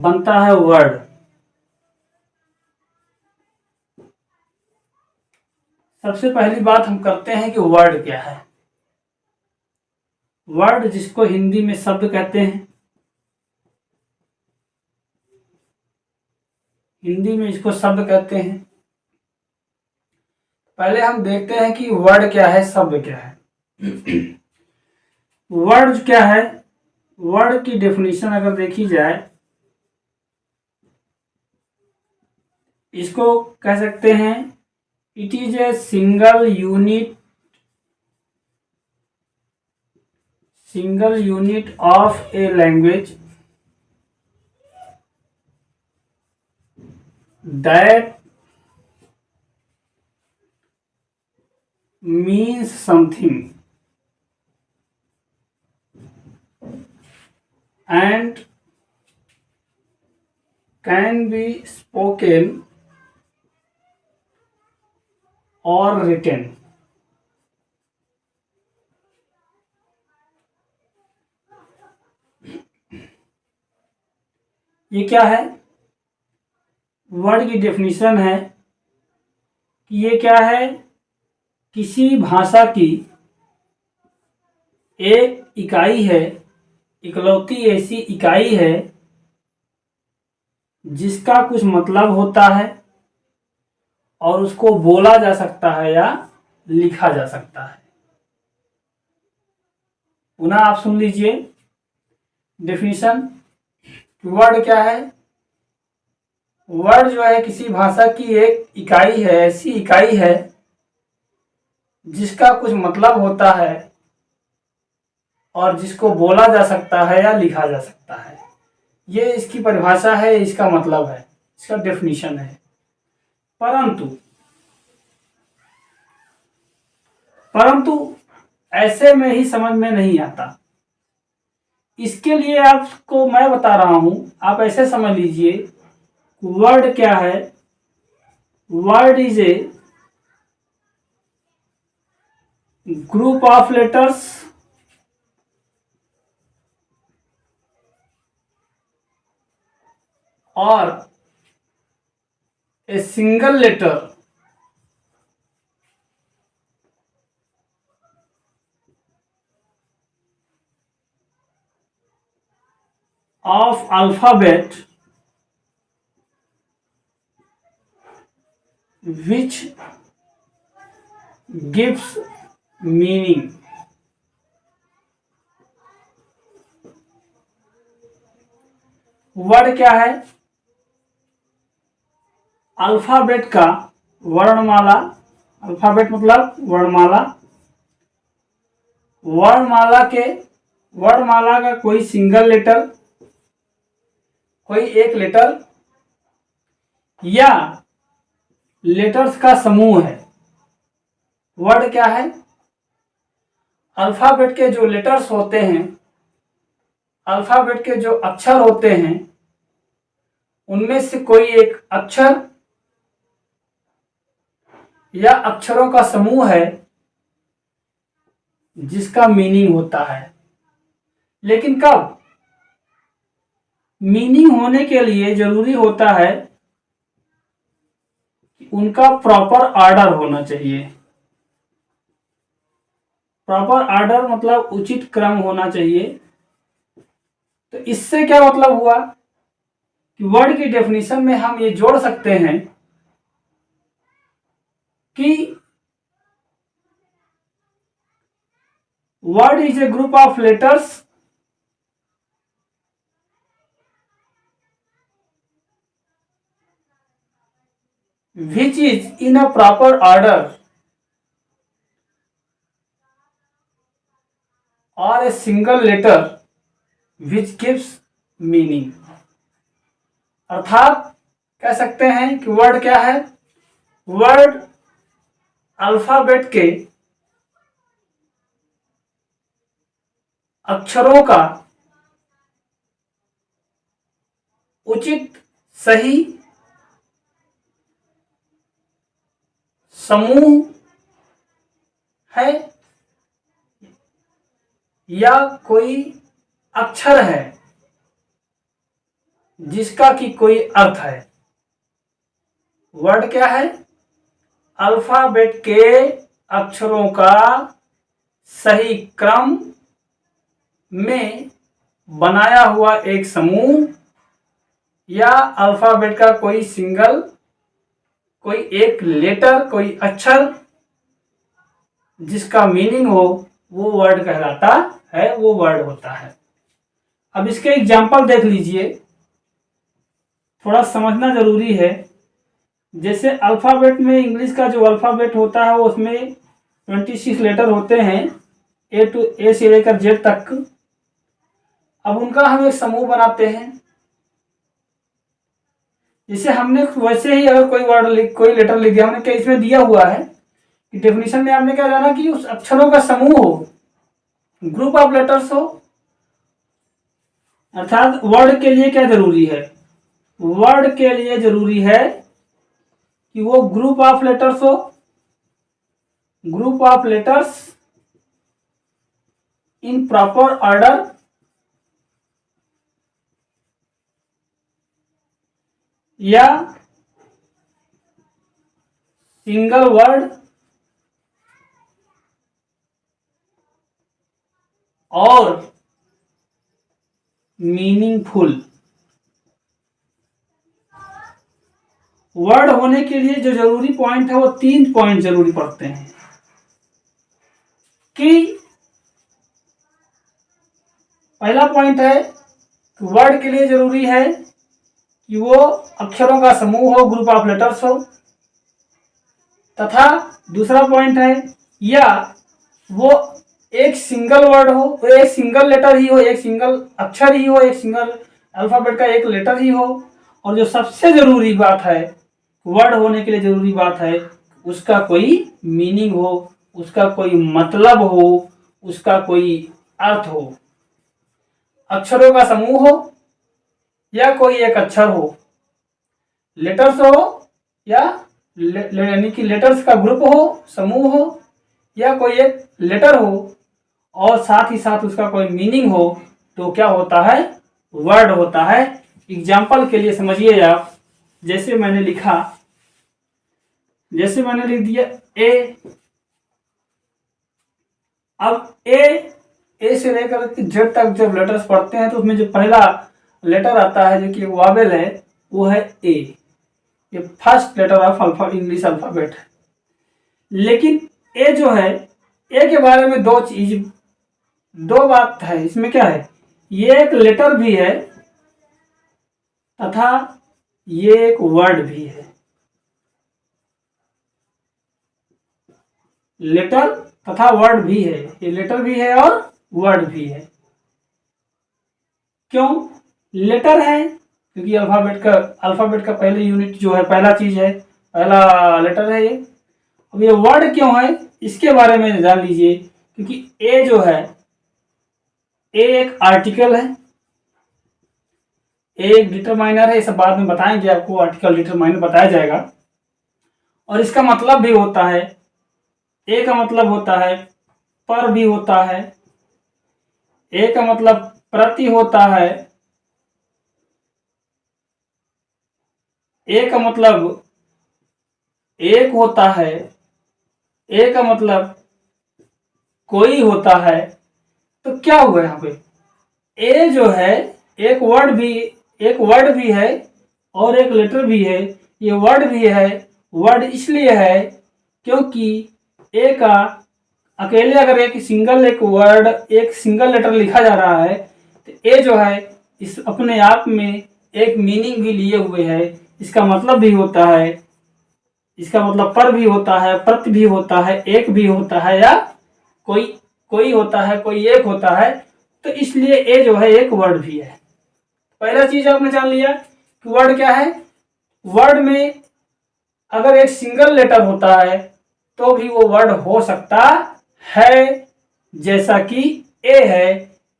बनता है वर्ड। सबसे पहली बात हम करते हैं कि वर्ड क्या है। वर्ड जिसको हिंदी में शब्द कहते हैं, हिंदी में इसको शब्द कहते हैं। पहले हम देखते हैं कि वर्ड क्या है, शब्द क्या है। वर्ड क्या है? वर्ड की डेफिनेशन अगर देखी जाए, इसको कह सकते हैं it is a single unit of a language that means something and can be spoken or written. ये क्या है? वर्ड की डेफिनेशन है कि ये क्या है, किसी भाषा की एक इकाई है, इकलौती ऐसी इकाई है जिसका कुछ मतलब होता है और उसको बोला जा सकता है या लिखा जा सकता है। पुनः आप सुन लीजिए डेफिनेशन। वर्ड क्या है? वर्ड जो है किसी भाषा की एक इकाई है, ऐसी इकाई है जिसका कुछ मतलब होता है और जिसको बोला जा सकता है या लिखा जा सकता है। ये इसकी परिभाषा है, इसका मतलब है, इसका डेफिनेशन है। परंतु ऐसे में ही समझ में नहीं आता। इसके लिए आपको मैं बता रहा हूं, आप ऐसे समझ लीजिए वर्ड क्या है। Word is a group of letters और a single letter of alphabet which gives meaning. Word क्या है? अल्फाबेट का वर्णमाला, अल्फाबेट मतलब वर्णमाला, वर्णमाला का कोई सिंगल लेटर, कोई एक लेटर या लेटर्स का समूह है। वर्ड क्या है? अल्फाबेट के जो लेटर्स होते हैं, अल्फाबेट के जो अक्षर होते हैं, उनमें से कोई एक अक्षर या अक्षरों का समूह है जिसका मीनिंग होता है। लेकिन कब? मीनिंग होने के लिए जरूरी होता है कि उनका प्रॉपर ऑर्डर होना चाहिए। प्रॉपर ऑर्डर मतलब उचित क्रम होना चाहिए। तो इससे क्या मतलब हुआ कि वर्ड की डेफिनेशन में हम ये जोड़ सकते हैं कि word is a group of letters which is in a proper order or a single letter which gives meaning। अर्थात कह सकते हैं कि वर्ड क्या है? वर्ड अल्फाबेट के अक्षरों का उचित सही समूह है या कोई अक्षर है जिसका कि कोई अर्थ है। वर्ड क्या है? अल्फाबेट के अक्षरों का सही क्रम में बनाया हुआ एक समूह या अल्फाबेट का कोई सिंगल, कोई एक लेटर, कोई अक्षर जिसका मीनिंग हो, वो वर्ड कहलाता है, वो वर्ड होता है। अब इसके एग्जाम्पल देख लीजिए, थोड़ा समझना जरूरी है। जैसे अल्फाबेट में, इंग्लिश का जो अल्फाबेट होता है वो उसमें 26 लेटर होते हैं, ए से लेकर जेड तक। अब उनका हम एक समूह बनाते हैं। जैसे हमने वैसे ही अगर कोई वर्ड कोई लेटर लिख दिया, हमने क्या इसमें दिया हुआ है कि डेफिनेशन में आपने क्या जाना कि उस अक्षरों का समूह हो, ग्रुप ऑफ लेटर्स हो। अर्थात वर्ड के लिए क्या जरूरी है? वर्ड के लिए जरूरी है कि वो ग्रुप ऑफ लेटर्स हो, group of letters in proper order, या सिंगल वर्ड और मीनिंगफुल। वर्ड होने के लिए जो जरूरी पॉइंट है वो 3 पॉइंट जरूरी पड़ते हैं कि पहला पॉइंट है कि वर्ड के लिए जरूरी है कि वो अक्षरों का समूह हो, ग्रुप ऑफ लेटर्स हो। तथा दूसरा पॉइंट है या वो एक सिंगल वर्ड हो, वो एक सिंगल लेटर ही हो, एक सिंगल अक्षर ही हो, एक सिंगल अल्फाबेट का एक लेटर ही हो। और जो सबसे जरूरी बात है, वर्ड होने के लिए जरूरी बात है, उसका कोई मीनिंग हो, उसका कोई मतलब हो, उसका कोई अर्थ हो। अक्षरों का समूह हो या कोई एक अक्षर हो, लेटर्स हो या यानी कि लेटर्स का ग्रुप हो, समूह हो, या कोई एक लेटर हो और साथ ही साथ उसका कोई मीनिंग हो, तो क्या होता है? वर्ड होता है। एग्जाम्पल के लिए समझिए आप, जैसे मैंने लिखा, जैसे मैंने लिख दिया ए। अब ए से लेकर जेड तक जब लेटर्स पढ़ते हैं तो उसमें जो पहला लेटर आता है जो कि वावेल है, वो है ए। ये first letter of English alphabet है। लेकिन ए जो है, ए के बारे में दो बात है। इसमें क्या है? ये एक लेटर भी है तथा ये एक वर्ड भी है। लेटर तथा वर्ड भी है, ये लेटर भी है और वर्ड भी है। क्यों लेटर है? क्योंकि अल्फाबेट का पहले यूनिट जो है, पहला चीज है, पहला लेटर है ये। अब ये वर्ड क्यों है, इसके बारे में जान लीजिए। क्योंकि ए जो है, ए एक आर्टिकल है, ए एक डिटरमाइनर है। ये सब बाद में बताएंगे आपको, आर्टिकल डिटरमाइनर बताया जाएगा। और इसका मतलब भी होता है, ए का मतलब होता है पर भी होता है, ए का मतलब प्रति होता है, ए का मतलब एक होता है, ए का मतलब कोई होता है। तो क्या हुआ यहाँ पे? ए जो है एक वर्ड भी है और एक लेटर भी है। ये वर्ड भी है, वर्ड इसलिए है क्योंकि ए का अकेले अगर एक वर्ड, एक सिंगल लेटर लिखा जा रहा है तो ए जो है इस अपने आप में एक मीनिंग भी लिए हुए है। इसका मतलब भी होता है, इसका मतलब पर भी होता है, प्रति भी होता है, एक भी होता है, या कोई होता है, कोई एक होता है। तो इसलिए ए जो है एक वर्ड भी है। पहला चीज आपने जान लिया कि वर्ड क्या है। वर्ड में अगर एक सिंगल लेटर होता है तो भी वो वर्ड हो सकता है, जैसा कि ए है।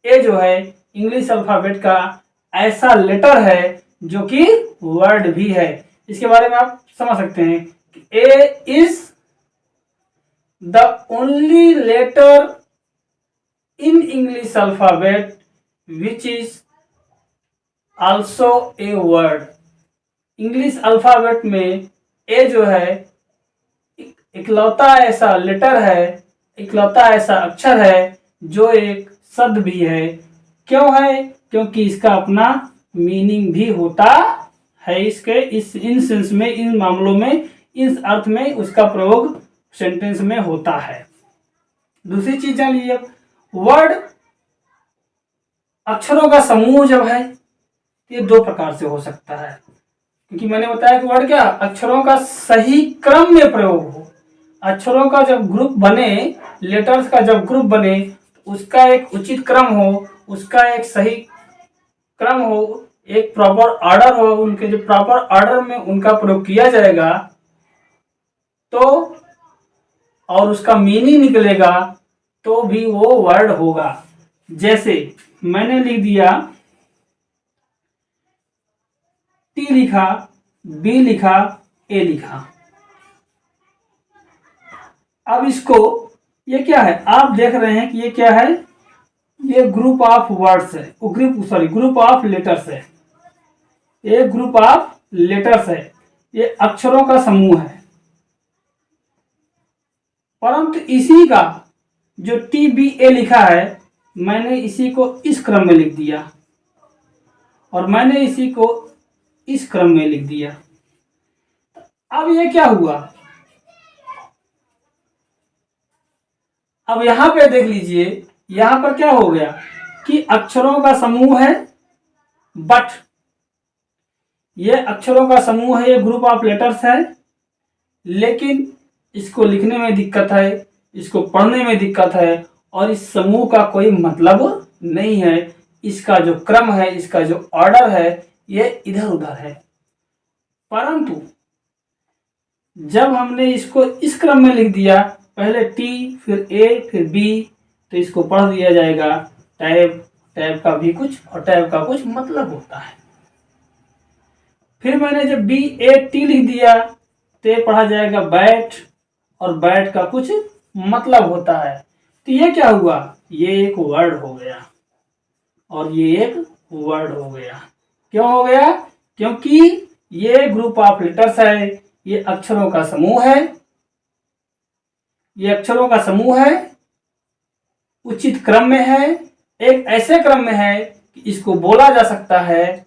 ए जो है इंग्लिश अल्फाबेट का ऐसा लेटर है जो कि वर्ड भी है। इसके बारे में आप समझ सकते हैं कि A is the only letter in English alphabet which is also a word. English alphabet में ए जो है इकलौता ऐसा लेटर है, इकलौता ऐसा अक्षर है जो एक शब्द भी है। क्यों है? क्योंकि इसका अपना मीनिंग भी होता है। इसके इन सेंस में, इन मामलों में, इस अर्थ में उसका प्रयोग सेंटेंस में होता है। दूसरी चीज जान लीजिए, वर्ड अक्षरों का समूह जब है ये दो प्रकार से हो सकता है, क्योंकि मैंने बताया कि वर्ड क्या, अक्षरों का सही क्रम में प्रयोग हो। अक्षरों का जब ग्रुप बने, लेटर्स का जब ग्रुप बने, उसका एक उचित क्रम हो, उसका एक सही क्रम हो, एक प्रॉपर ऑर्डर हो, उनके जो प्रॉपर ऑर्डर में उनका प्रयोग किया जाएगा तो और उसका मीनिंग निकलेगा तो भी वो वर्ड होगा। जैसे मैंने लिख दिया टी लिखा, बी लिखा, ए लिखा। अब इसको, ये क्या है, आप देख रहे हैं कि ये क्या है, ये ग्रुप ऑफ वर्ड्स है, ग्रुप ऑफ लेटर्स है। ये ग्रुप ऑफ लेटर्स है, ये अक्षरों का समूह है। परंतु इसी का जो टी बी ए लिखा है, मैंने इसी को इस क्रम में लिख दिया और मैंने इसी को इस क्रम में लिख दिया। अब ये क्या हुआ, अब यहां पे देख लीजिए, यहां पर क्या हो गया कि अक्षरों का समूह है, बट ये अक्षरों का समूह है, ये ग्रुप ऑफ लेटर्स है, लेकिन इसको लिखने में दिक्कत है, इसको पढ़ने में दिक्कत है और इस समूह का कोई मतलब नहीं है। इसका जो क्रम है, इसका जो ऑर्डर है, ये इधर उधर है। परंतु जब हमने इसको इस क्रम में लिख दिया, पहले टी फिर ए फिर बी, तो इसको पढ़ दिया जाएगा। टैब, टैब का भी कुछ और टैब का कुछ मतलब होता है। फिर मैंने जब बी ए टी लिख दिया तो ये पढ़ा जाएगा बैट, और बैट का कुछ मतलब होता है। तो ये क्या हुआ, ये एक वर्ड हो गया और ये एक वर्ड हो गया। क्यों हो गया? क्योंकि ये ग्रुप ऑफ लेटर्स है, ये अक्षरों का समूह है, ये अक्षरों का समूह है, उचित क्रम में है, एक ऐसे क्रम में है कि इसको बोला जा सकता है,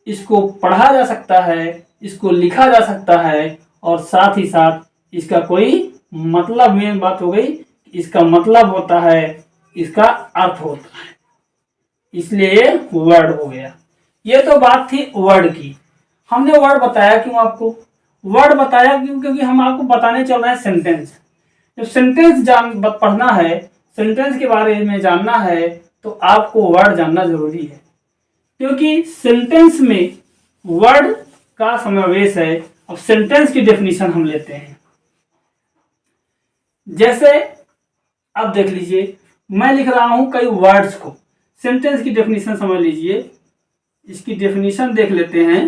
इसको पढ़ा जा सकता है, इसको लिखा जा सकता है और साथ ही साथ इसका कोई मतलब, मेन बात हो गई, इसका मतलब होता है, इसका अर्थ होता है, इसलिए ये वर्ड हो गया। ये तो बात थी वर्ड की। हमने वर्ड बताया क्यों आपको? वर्ड बताया क्यों? क्योंकि हम आपको बताने चल रहे हैं सेंटेंस। जब सेंटेंस पढ़ना है, सेंटेंस के बारे में जानना है, तो आपको वर्ड जानना जरूरी है, क्योंकि सेंटेंस में वर्ड का समावेश है। अब सेंटेंस की डेफिनेशन हम लेते हैं। जैसे अब देख लीजिए, मैं लिख रहा हूं कई वर्ड्स को, सेंटेंस की डेफिनेशन समझ लीजिए। इसकी डेफिनेशन देख लेते हैं।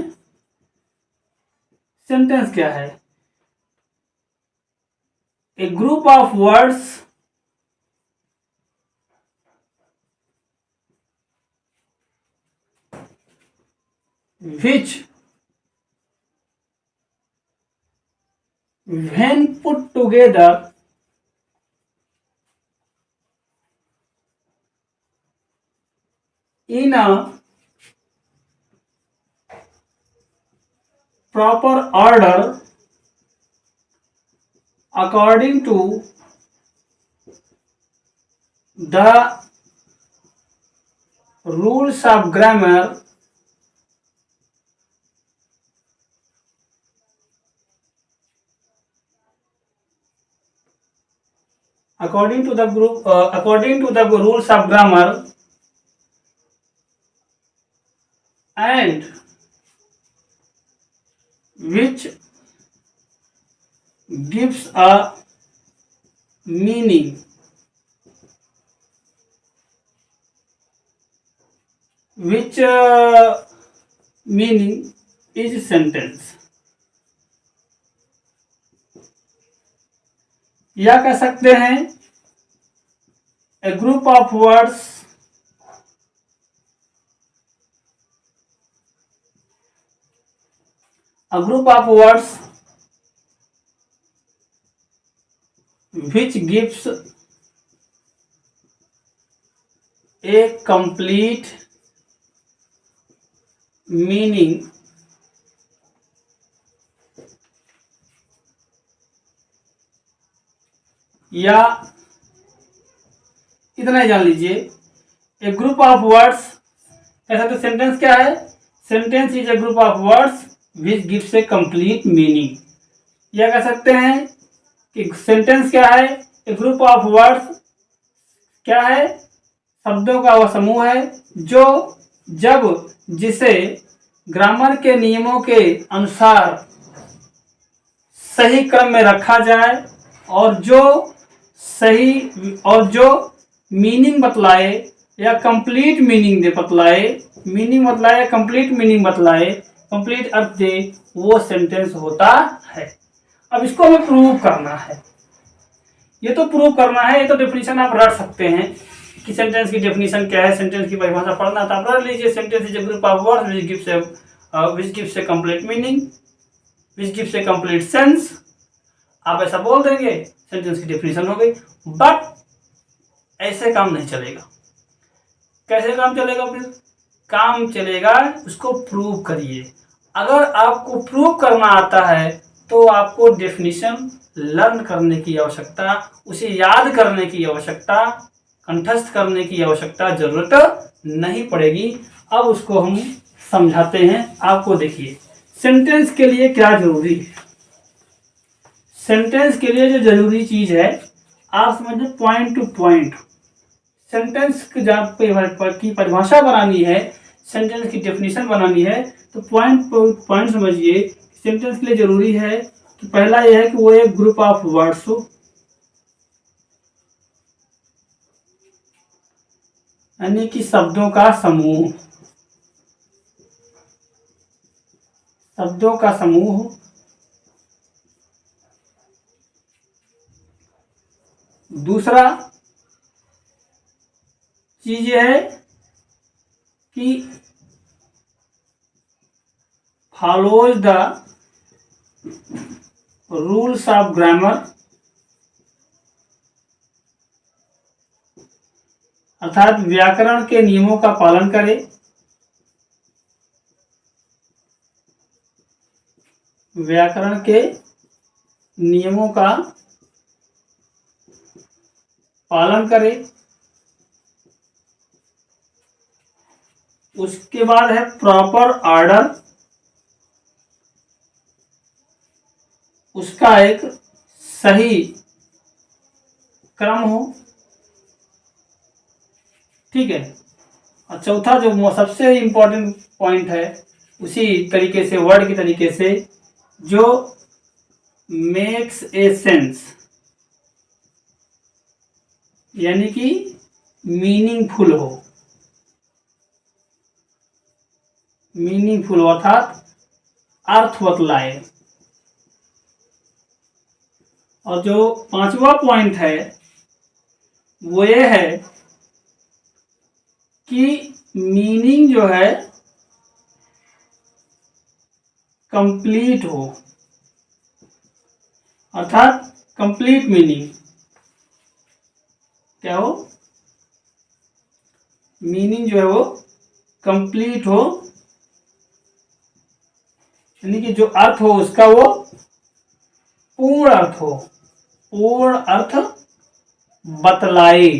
सेंटेंस क्या है? A group of words which when put together in a proper order according to the rules of grammar according to the rules of grammar and which gives a meaning, which meaning is sentence। या कह सकते हैं a group of words a group of words which gives a complete meaning या इतना ही जान लीजिए, ए group of words, ऐसा तो सेंटेंस क्या है, sentence is a group of words which gives A complete meaning. या कह सकते हैं कि सेंटेंस क्या है, ए ग्रुप ऑफ वर्ड्स क्या है, शब्दों का वह समूह है जो जब जिसे ग्रामर के नियमों के अनुसार सही क्रम में रखा जाए और जो मीनिंग बतलाए या कंप्लीट मीनिंग दे बतलाए, मीनिंग बतलाए, कंप्लीट मीनिंग बतलाए, कंप्लीट अर्थ दे, वो सेंटेंस होता है। अब इसको हमें प्रूव करना है। ये तो प्रूव करना है, ये तो डेफिनेशन आप रट सकते हैं कि सेंटेंस की डेफिनेशन क्या है, सेंटेंस की परिभाषा पढ़ना था आप रट लीजिए। Sentence is a group of words which gives a complete meaning, which gives a complete sense। आप ऐसा बोल देंगे, सेंटेंस की डेफिनेशन हो गई। बट ऐसे काम नहीं चलेगा। कैसे काम चलेगा? फिर काम चलेगा, उसको प्रूव करिए। अगर आपको प्रूव करना आता है तो आपको डेफिनेशन लर्न करने की आवश्यकता, उसे याद करने की आवश्यकता, कंठस्थ करने की आवश्यकता जरूरत नहीं पड़ेगी। अब उसको हम समझाते हैं आपको। देखिए सेंटेंस के लिए क्या जरूरी है। सेंटेंस के लिए जो जरूरी चीज है आप समझिए, पॉइंट टू पॉइंट। सेंटेंस की परिभाषा बनानी है, सेंटेंस की डेफिनेशन बनानी है, तो पॉइंट पॉइंट समझिए। सेंटेंस के लिए जरूरी है कि पहला यह है कि वो एक ग्रुप ऑफ वर्ड्स हो, यानी कि शब्दों का समूह, शब्दों का समूह। दूसरा चीज यह है कि follows the rules of grammar, अर्थात व्याकरण के नियमों का पालन करे, व्याकरण के नियमों का पालन करे। उसके बाद है प्रॉपर ऑर्डर, उसका एक सही क्रम हो, ठीक है। और चौथा जो सबसे इंपॉर्टेंट पॉइंट है, उसी तरीके से वर्ड की तरीके से, जो मेक्स ए सेंस, यानी कि मीनिंगफुल हो, मीनिंगफुल अर्थात अर्थ बतलाए। और जो पांचवा पॉइंट है वो ये है कि मीनिंग जो है कंप्लीट हो, अर्थात कंप्लीट मीनिंग क्या हो, मीनिंग जो है वो कंप्लीट हो, यानी कि जो अर्थ हो उसका वो पूर्ण अर्थ हो, पूर्ण अर्थ बतलाए।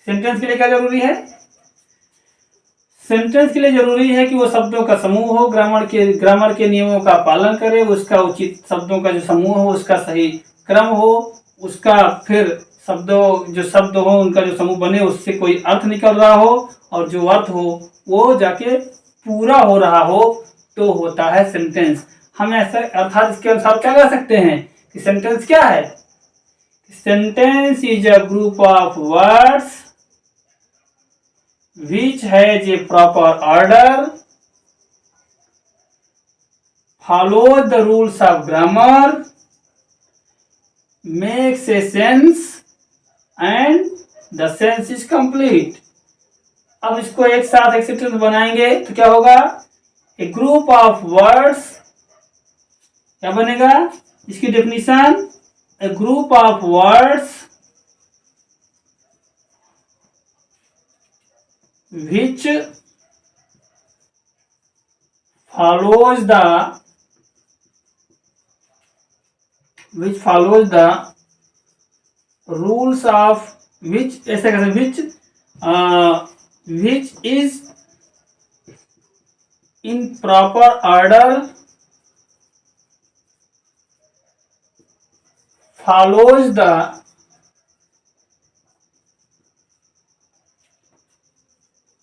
सेंटेंस के लिए क्या जरूरी है? सेंटेंस के लिए जरूरी है कि वो शब्दों का समूह हो, ग्रामर के नियमों का पालन करे, उसका उचित शब्दों का जो समूह हो उसका सही क्रम हो, उसका फिर जो शब्द हो उनका जो समूह बने उससे कोई अर्थ निकल रहा हो, और जो अर्थ हो वो जाके पूरा हो रहा हो, तो होता है सेंटेंस। हम ऐसा अर्थात इसके अनुसार क्या कह सकते हैं कि सेंटेंस क्या है? Sentence is a group of words which has a proper order, follow the rules of grammar, makes a sense and the sense is complete। अब इसको एक साथ एक सेंटेंस बनाएंगे तो क्या होगा? ए ग्रुप ऑफ वर्ड्स, क्या बनेगा इसकी definition, A group of words which follows the rules of which, ऐसे कैसे, which is in proper order follows the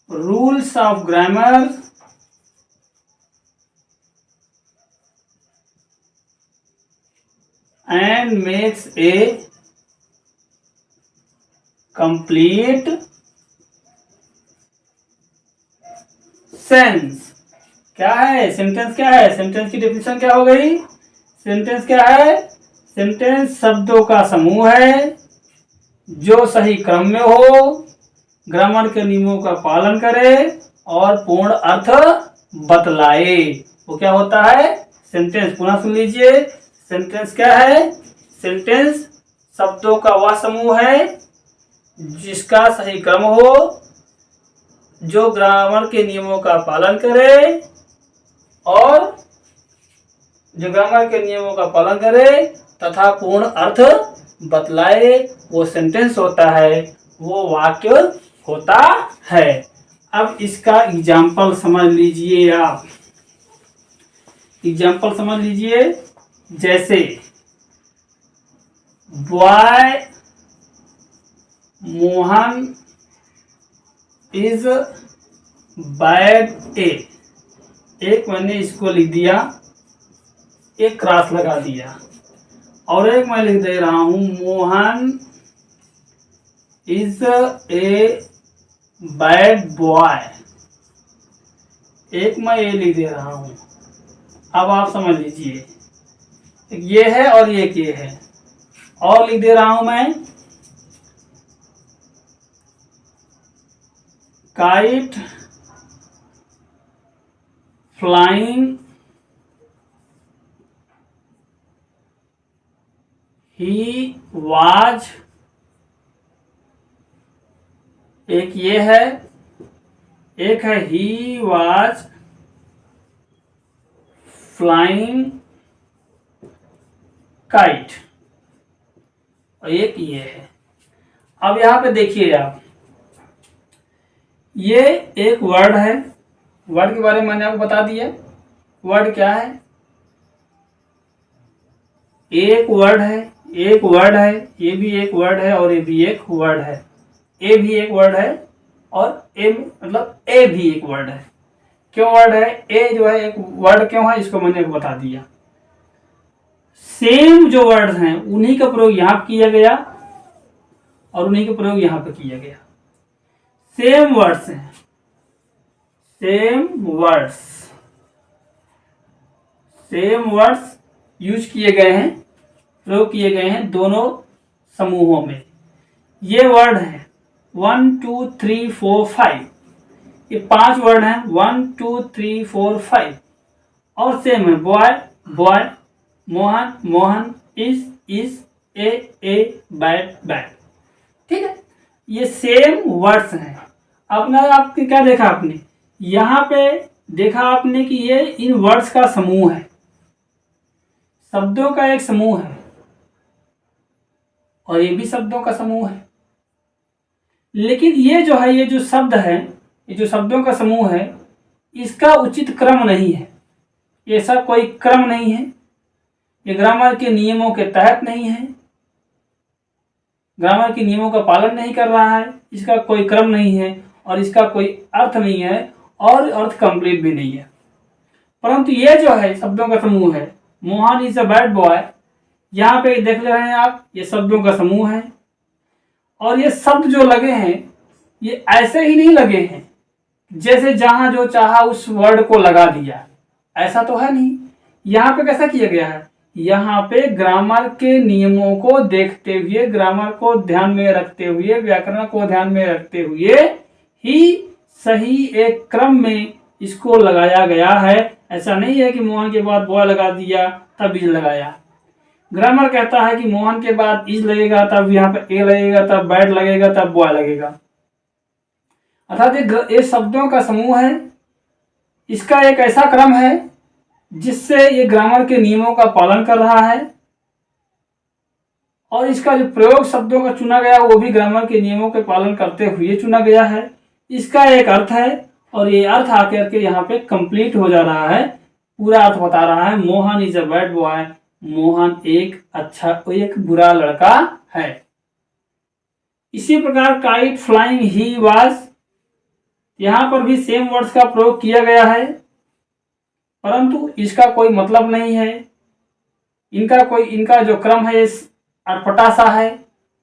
rules of grammar and makes a complete sense. क्या है सेंटेंस, क्या है सेंटेंस की डेफिनेशन क्या हो गई, सेंटेंस क्या है, सेंटेंस शब्दों का समूह है जो सही क्रम में हो, ग्रामर के नियमों का पालन करे और पूर्ण अर्थ बतलाए, वो क्या होता है सेंटेंस। पुनः सुन लीजिए, सेंटेंस क्या है, सेंटेंस शब्दों का वह समूह है जिसका सही क्रम हो, जो ग्रामर के नियमों का पालन करे और जो ग्रामर के नियमों का पालन करे तथा पूर्ण अर्थ बतलाए, वो सेंटेंस होता है, वो वाक्य होता है। अब इसका एग्जाम्पल समझ लीजिए आप, एग्जाम्पल समझ लीजिए, जैसे बॉय मोहन इज बैड ए, एक मैंने इसको लिख दिया, एक क्रॉस लगा दिया, और एक मैं लिख दे रहा हूं Mohan is a bad boy, एक मैं ये लिख दे रहा हूं। अब आप समझ लीजिए, ये है और ये है, और लिख दे रहा हूं मैं काइट फ्लाइंग ही वाज, एक ये है, एक है ही वाज फ्लाइंग काइट, और एक ये है। अब यहां पे देखिए आप, ये एक वर्ड है, वर्ड के बारे में मैंने आपको बता दिया, वर्ड क्या है, एक वर्ड है, एक वर्ड है, ये भी एक वर्ड है और ये भी एक वर्ड है, ए भी एक वर्ड है और ए मतलब ए भी एक वर्ड है। क्यों वर्ड है, ए जो है एक वर्ड क्यों है, इसको मैंने बता दिया। सेम जो वर्ड्स हैं उन्हीं का प्रयोग यहां किया गया और उन्हीं का प्रयोग यहां पर किया गया। सेम वर्ड्स हैं, सेम वर्ड्स यूज किए गए हैं, प्रयोग किए गए हैं दोनों समूहों में। ये वर्ड है 1 2 3 4 5, ये 5 वर्ड हैं 1 2 3 4 5, और सेम है boy boy, Mohan Mohan, is a bat bat. ठीक है, ये सेम वर्ड्स हैं। अपना आपने क्या देखा, आपने यहाँ पे देखा आपने कि ये इन वर्ड्स का समूह है, शब्दों का एक समूह है, और ये भी शब्दों का समूह है। लेकिन ये जो है, ये जो शब्द है, ये जो शब्दों का समूह है, इसका उचित क्रम नहीं है, ऐसा कोई क्रम नहीं है, ये ग्रामर के नियमों के तहत नहीं है, ग्रामर के नियमों का पालन नहीं कर रहा है, इसका कोई क्रम नहीं है और इसका कोई अर्थ नहीं है और अर्थ कंप्लीट भी नहीं है। परंतु ये जो है शब्दों का समूह है, Mohan is a bad boy, यहाँ पे देख ले रहे हैं आप, ये शब्दों का समूह है, और ये शब्द जो लगे हैं ये ऐसे ही नहीं लगे हैं जैसे जहां जो चाहा उस वर्ड को लगा दिया, ऐसा तो है नहीं। यहाँ पे कैसा किया गया है, यहाँ पे ग्रामर के नियमों को देखते हुए, ग्रामर को ध्यान में रखते हुए, व्याकरण को ध्यान में रखते हुए ही सही एक क्रम में इसको लगाया गया है। ऐसा नहीं है कि मोहन के बाद बॉय लगा दिया तब इज लगाया। ग्रामर कहता है कि मोहन के बाद इज लगेगा तब यहाँ पे ए लगेगा, तब बैट लगेगा, तब बॉय लगेगा। अर्थात ये शब्दों का समूह है, इसका एक ऐसा क्रम है जिससे ये ग्रामर के नियमों का पालन कर रहा है, और इसका जो प्रयोग शब्दों का चुना गया वो भी ग्रामर के नियमों के पालन करते हुए चुना गया है। इसका एक अर्थ है और ये अर्थ आकर के यहाँ पे कंप्लीट हो जा रहा है, पूरा अर्थ बता रहा है। Mohan is a bad boy, Mohan एक बुरा लड़का है। इसी प्रकार काइट फ्लाइंग ही वाज, यहाँ पर भी सेम वर्ड्स का प्रयोग किया गया है, परंतु इसका कोई मतलब नहीं है। इनका जो क्रम है अटपटा सा है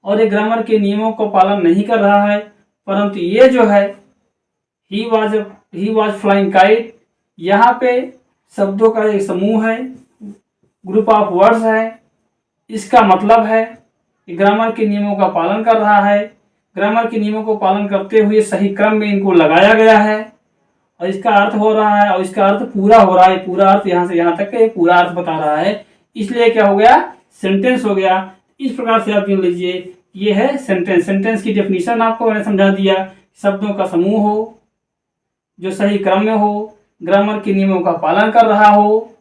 और ये ग्रामर के नियमों को पालन नहीं कर रहा है। परंतु ये जो है ही वाज फ्लाइंग काइट, यहाँ पे शब्दों का एक समूह है, ग्रुप ऑफ वर्ड्स है। इसका मतलब है कि ग्रामर के नियमों का पालन कर रहा है। ग्रामर के नियमों को पालन करते हुए सही क्रम में इनको लगाया गया है और इसका अर्थ हो रहा है, और इसका अर्थ पूरा हो रहा है। पूरा अर्थ यहाँ से यहाँ तक का पूरा अर्थ बता रहा है, इसलिए क्या हो गया, सेंटेंस हो गया। इस प्रकार से आप यूँ लीजिए, ये है सेंटेंस। सेंटेंस की डेफिनेशन आपको मैंने समझा दिया। शब्दों का समूह हो जो सही क्रम में हो, ग्रामर के नियमों का पालन कर रहा हो,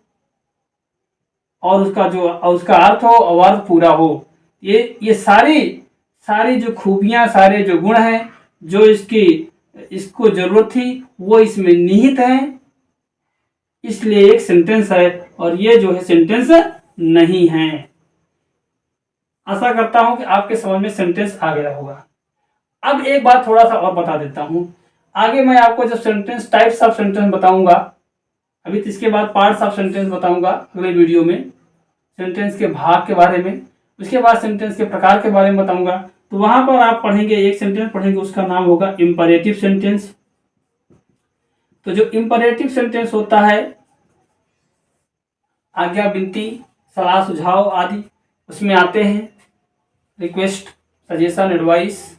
और उसका अर्थ हो और अर्थ पूरा हो। ये सारी जो खूबियां, सारे जो गुण हैं, जो इसको जरूरत थी वो इसमें निहित हैं, इसलिए एक सेंटेंस है। और ये जो है सेंटेंस नहीं है। आशा करता हूं कि आपके समझ में सेंटेंस आ गया होगा। अब एक बात थोड़ा सा और बता देता हूं। आगे मैं आपको जब सेंटेंस टाइप्स ऑफ सेंटेंस बताऊंगा, अभी तो इसके बाद पार्ट्स ऑफ सेंटेंस बताऊंगा अगले वीडियो में, सेंटेंस के भाग के बारे में, उसके बाद सेंटेंस के प्रकार के बारे में बताऊंगा। तो वहां पर आप पढ़ेंगे, एक सेंटेंस पढ़ेंगे, उसका नाम होगा इंपरेटिव सेंटेंस। तो जो इंपरेटिव सेंटेंस होता है, आज्ञा, विनती, सलाह, सुझाव आदि उसमें आते हैं, रिक्वेस्ट, सजेशन, एडवाइस,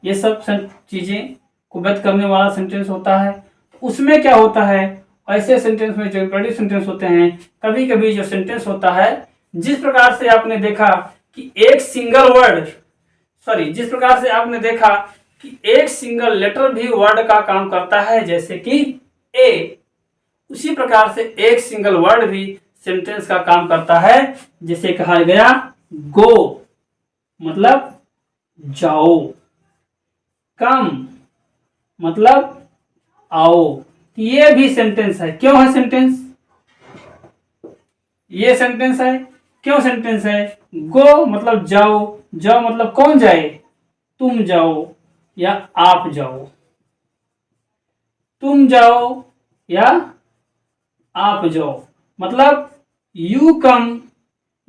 ये सब चीजें को व्यक्त करने वाला सेंटेंस होता है। तो उसमें क्या होता है, ऐसे सेंटेंस में जो इंपरेटिव सेंटेंस होते हैं, कभी कभी जो सेंटेंस होता है, जिस प्रकार से आपने देखा कि एक सिंगल लेटर भी वर्ड का काम करता है, जैसे कि ए, उसी प्रकार से एक सिंगल वर्ड भी सेंटेंस का काम करता है। जैसे कहा गया गो मतलब जाओ, कम मतलब आओ, ये भी सेंटेंस है। क्यों है सेंटेंस? ये सेंटेंस है। क्यों सेंटेंस है? गो मतलब जाओ, जाओ मतलब कौन जाए, तुम जाओ या आप जाओ, तुम जाओ या आप जाओ, मतलब यू कम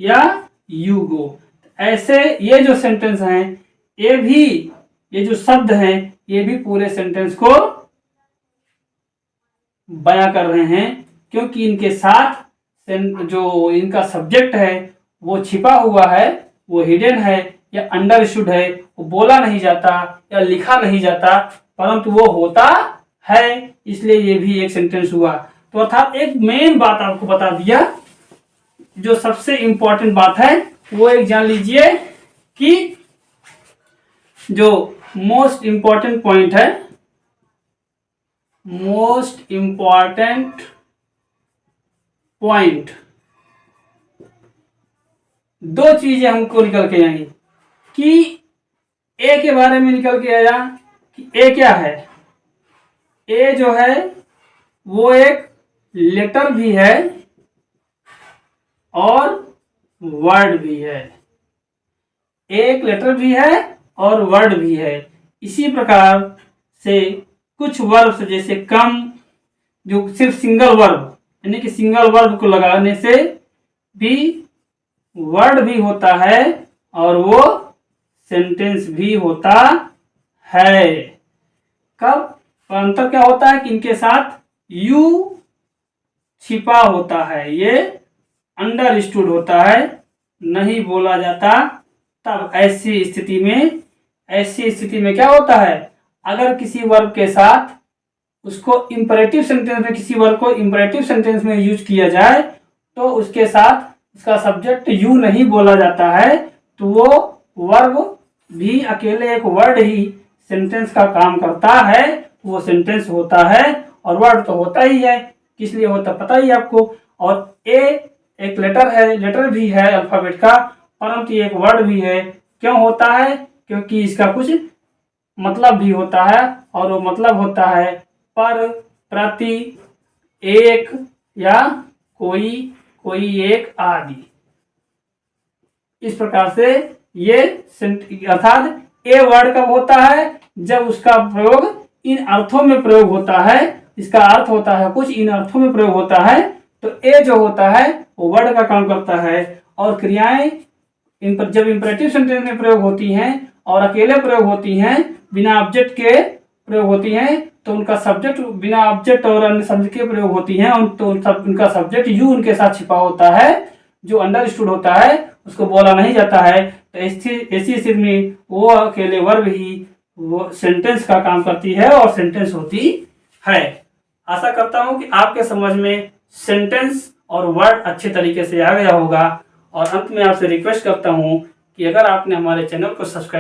या यू गो। ऐसे ये जो सेंटेंस हैं, ये जो शब्द हैं, ये भी पूरे सेंटेंस को बयां कर रहे हैं, क्योंकि इनके साथ जो इनका सब्जेक्ट है वो छिपा हुआ है, वो हिडन है या अंडरस्टूड है, वो बोला नहीं जाता या लिखा नहीं जाता, परंतु वो होता है, इसलिए ये भी एक सेंटेंस हुआ। तो अर्थात एक मेन बात आपको बता दिया, जो सबसे इंपॉर्टेंट बात है वो एक जान लीजिए कि जो मोस्ट इंपॉर्टेंट पॉइंट है, मोस्ट इंपॉर्टेंट पॉइंट, दो चीजें हमको निकल के आई कि ए के बारे में निकल के आया कि ए क्या है। ए जो है वो एक लेटर भी है और वर्ड भी है, एक लेटर भी है और वर्ड भी है। इसी प्रकार से कुछ वर्ब जैसे कम, जो सिर्फ सिंगल वर्ब यानी कि सिंगल वर्ब को लगाने से भी वर्ड भी होता है और वो सेंटेंस भी होता है। कब? अंतर क्या होता है कि इनके साथ यू छिपा होता है, ये अंडरस्टूड होता है, नहीं बोला जाता। तब ऐसी स्थिति में क्या होता है, अगर किसी वर्ब के साथ उसको इम्परेटिव सेंटेंस में, किसी वर्ब को इम्परेटिव सेंटेंस में यूज किया जाए तो उसके साथ उसका सब्जेक्ट यू नहीं बोला जाता है, तो वो वर्ब भी अकेले एक वर्ड ही सेंटेंस का काम करता है, वो सेंटेंस होता है। और वर्ड तो होता ही है, किस लिए होता पता ही आपको। और ए एक लेटर है, लेटर भी है अल्फाबेट का, परंतु ये एक वर्ड भी है। क्यों होता है? क्योंकि इसका कुछ मतलब भी होता है, और वो मतलब होता है पर, प्रति, एक, या कोई, कोई एक आदि। इस प्रकार से ये अर्थात ए वर्ड कब होता है? जब उसका प्रयोग इन अर्थों में प्रयोग होता है, इसका अर्थ होता है कुछ, इन अर्थों में प्रयोग होता है, तो ए जो होता है वो वर्ड का काम करता है। और क्रियाएं जब इंपरेटिव सेंटेंस में प्रयोग होती हैं और अकेले प्रयोग होती हैं, बिना ऑब्जेक्ट के प्रयोग होती हैं, तो उनका सब्जेक्ट बिना ऑब्जेक्ट और अन्य शब्द के प्रयोग होती हैं, तो उनका सब्जेक्ट यू उनके साथ छिपा होता है, जो अंडरस्टूड होता है, उसको बोला नहीं जाता है। तो ऐसी स्थिति में वो अकेले वर्ब ही वो सेंटेंस का काम करती है और सेंटेंस होती है। आशा करता हूं कि आपके समझ में सेंटेंस और वर्ड अच्छे तरीके से आ गया होगा। और अंत में आपसे रिक्वेस्ट करता हूं कि अगर आपने हमारे चैनल को सब्सक्राइब